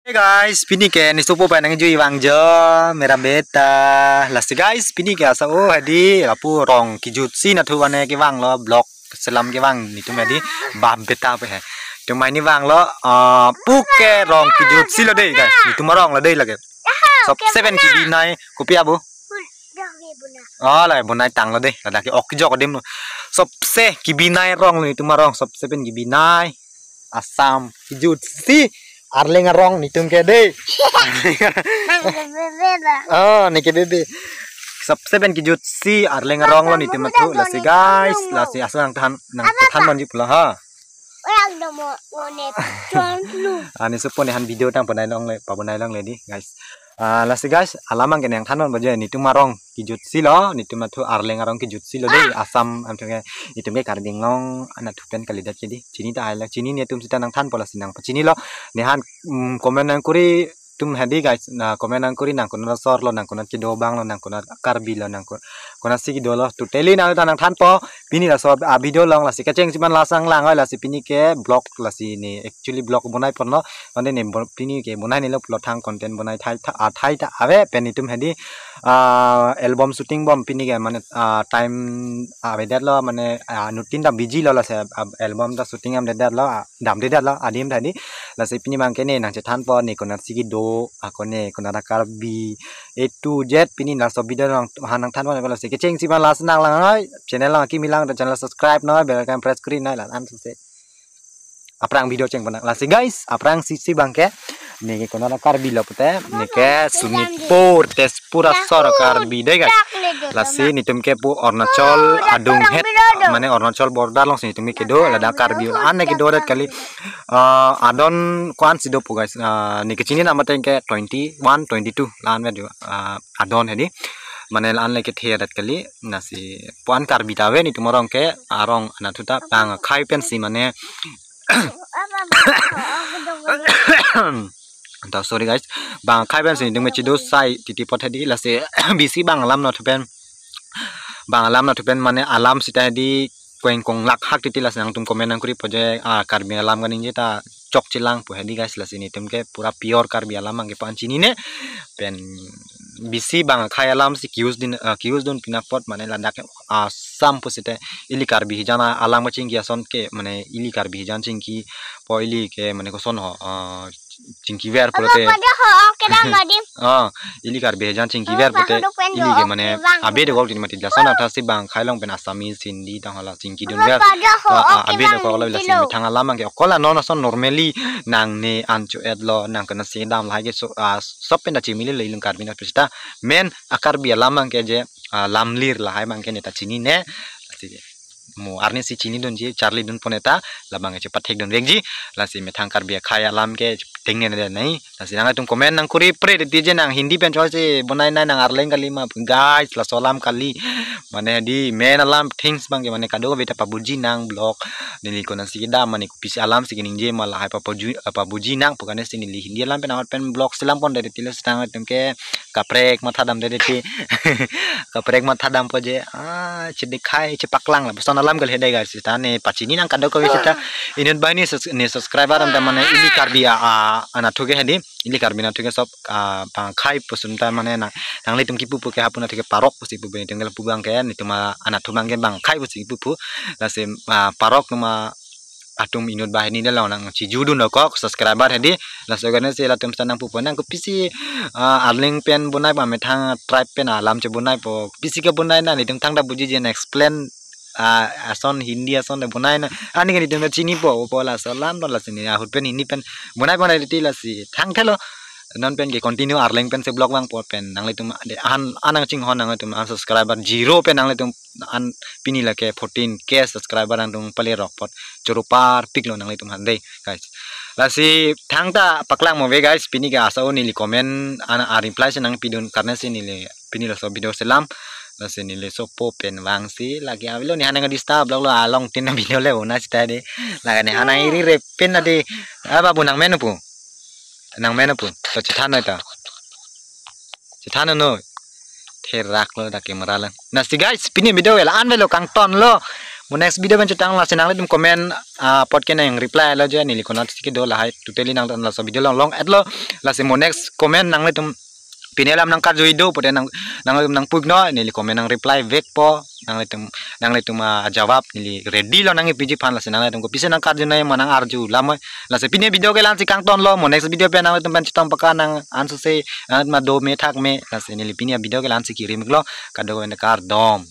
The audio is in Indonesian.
Hey guys, pini ke ni supo pa nang jui wang jo mera beta. Last guys, pini ke asa oh hadi apu rong kijut si na thu ane ke wang lo blok selam ke wang ni tu medi bam beta pe hai. Tu mai ni wang lo pu ke rong kijut si lo dei guys. Ni tu marong lo dei lage. Sop 7 ki di nai ko pia bu. Oh lai bonai tang lo dei. Ada ke ok jo ko dem lo. Sop se ki binai rong ni tu marong sop 7 ki binai. Asam kijut si Arling ngerong nih tung kede. Oh, nih kede. Seben kijut si Arling ngerong lo nih tung matu. Lasi guys, lasi asal nang tahan manjip lah ha. Orang dah mau nih cuan lu. Ani supon han video tang panai long le, papunai long le di guys. Lasi guys, alamang kene yang tahan baje nih tung marong kijut si lo, nih tung matu Arling ngerong kijut si lo deh asam am tung nih tung karbing long anak tupen kalidat jadi. Cini tak ada, cini nih tum sita nang tahan pola sinang. Cini lo nihan komen nang kuri tum hadi guys na komen nang kuri nang kuna sor lo nang kuna kidobang lo nang kuna karbi lo nang kuna sigi do lo tu teli nang tanang tan po pini la so video long la si kaceng siman lasang lang la si pini ke blog la si ni actually blog bonai pon lo ande ne pini ke bonai ni lo plot thang content bonai thai ta ave peni tum hadi album shooting bom pini ke mane time ave dat lo mane nutin da busy lo la se album da shooting am dat lo dam dat lo adim tadi la si pini mang ke ne nang tan po ni kuna sigi do aku ne kuna karbi A to Z pini la so video lang hanang tan wan la se keceng si ban la senang lang channel lang ki milang dan channel subscribe no bel kan press screen la an se aprang video ceng banang la se guys aprang si bangke ne kuna karbi la pute ne ke sunipur tespura sor karbi deh guys la se ni tum ke pu Arunachal adung het mane Arunachal border long sini tumi kedo la karbi an ne kedo dat kali adon kuan sido pu guys ni kecini nama tengke 21 22 lan video adon hedi mane lan le ke the dat kali nasi puan karbi tawe ni tumorong ke arong anatuta pang khai pen si mane Entah sorry guys, bang khai pen si dum chido sai titi pot hedi la se bisi bang alam no thupen bang alam no thupen mane alam sita hedi koeng kong lak hak titi la sang tum komen nang kuri poje karbi alam ganing jeta cok cilang pu hedi guys la sini tum ke pura pure karbi alam ang ke pan chini ne pen bisi bang khai alam si kius don pinapot mane landak sam pu site ili karbi jana alam macing kia son ke mane ili karbi jan cingki po ili ke mane ko son ho cingki ver pulote ili karbi jan cingki ver pulote ili ke mane abe de gol tin mati la son ata si bang khai long pen asami sindi tang hala cingki don ver abe de ko la sin thang alam ang ke kola non son normally nang ne anchu edlo nang kana si dam la ge so sop pen da chimili leilung karbi na pista men akar bi alam ang ke je lamlir lah hai mangke neta chini ne mu arni si chini don ji charlie don poneta labang cepat hek don vegji lasi methang karbi khaya lam ke tengne ne nai lasi nang tum komen nang kuri pre de je nang hindi pen chol se bonai nai nang arleng kali ma guys la solam kali mane di men alam things bang ke mane kado beta pabuji nang blog nili kona si da mane kupisi alam si ning je mala hai pabuji nang pukane si nili hindi alam pen awat pen blog selam pon de tilas tang tum ke kaprek matha dam de ti kaprek matha dam po je chedi khai chepaklang la person alam gal hedai guys ta ne pachini nang kado ko kita inut bani ne subscriber am mane ili karbi ana thuge hedi ili karbi na thuge sob khai posun ta mane nang le tum ki pupu ke hapuna thuge parok pusi pupu ni tengel pubang ke ni tuma ana thumang ke bang khai pusi pupu la se parok numa atum inut bahini de law nang ci judu no ko subscriber hedi la so gane se la tum sanang pupu nang ko pisi arling pen bonai ba methang tribe pen alam che bonai po pisi ke bonai na ni tum thang da buji je explain ason hindi ason de bonai na ani ke ni tum chini po la so lan la sini hut pen hindi pen bonai ti la si thang thelo non pen ke continue arling pen se blog bang po pen nang le tum anang ching hon nang tum subscriber 0 pen nang le tum an pini la ke 14k subscriber nang tum pale rock pot chorupar piklo nang le tum handai guys la si thang ta paklang mo ve guys pini ke asa ni li comment ana reply se nang pidun karena si ni le pini la so video selam la si ni le so po pen wang si lagi avilo ni hanang disturb blog lo along tin video le ona sita de la ne hanang iri repen ade aba bunang menu pu nang mena pun to cithana ta cithana no therak lo da camera lang na si guys pini video la an velo kang ton lo next video ben cetang la senang le comment podcast yang reply lo je ni likona tike do la hai totally nang la so video long at lo la se next comment nang le tum pinelam nang karjo ido pote nang pugno ni comment nang reply vek po nang le tum jawab ni ready lo nang piji pan la senang le tum ko pise nang karjo nai manang arju lama la se pine video ke lan sikang ton lo next video pe nang le tum ben cetang paka nang ansu se ma do me thak me la se ni pine video ke lan sikirim lo kado ne kar dom